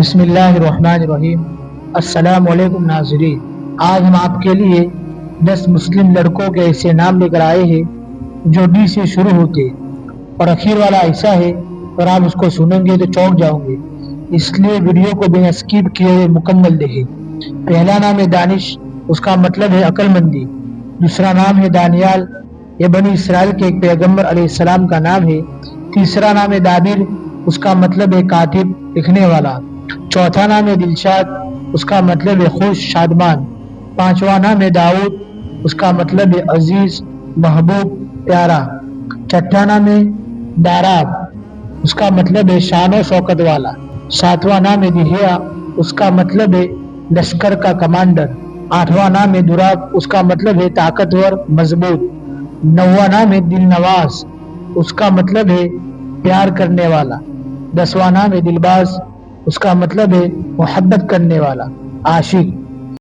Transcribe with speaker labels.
Speaker 1: بسم اللہ الرحمن الرحیم۔ السلام علیکم ناظرین، آج ہم آپ کے لیے 10 مسلم لڑکوں کے ایسے نام لے کر آئے ہیں جو ڈی سے شروع ہوتے اور اخیر والا ایسا ہے اور آپ اس کو سنیں گے تو چونک جاؤں گے، اس لیے ویڈیو کو بنا اسکپ کیے ہوئے مکمل دیکھیں۔ پہلا نام ہے دانش، اس کا مطلب ہے عقل مندی۔ دوسرا نام ہے دانیال، یہ بنی اسرائیل کے ایک پیغمبر علیہ السلام کا نام ہے۔ تیسرا نام ہے دابر، اس کا مطلب ہے کاتب، لکھنے والا۔ چوتھا نام ہے دلشاد، اس کا مطلب ہے خوش، شادمان۔ پانچواں نام ہے داؤد، اس کا مطلب ہے عزیز، محبوب، پیارا۔ چھٹا نام ہے داراب، اس کا مطلب ہے شان و شوکت والا۔ ساتواں نام ہے دہیا، اس کا مطلب ہے لشکر کا کمانڈر۔ آٹھواں نام ہے دراب، اس کا مطلب ہے طاقتور، مضبوط۔ نواں نام ہے دل نواز، اس کا مطلب ہے پیار کرنے والا۔ دسواں نام ہے دلباز، اس کا مطلب ہے محبت کرنے والا، عاشق۔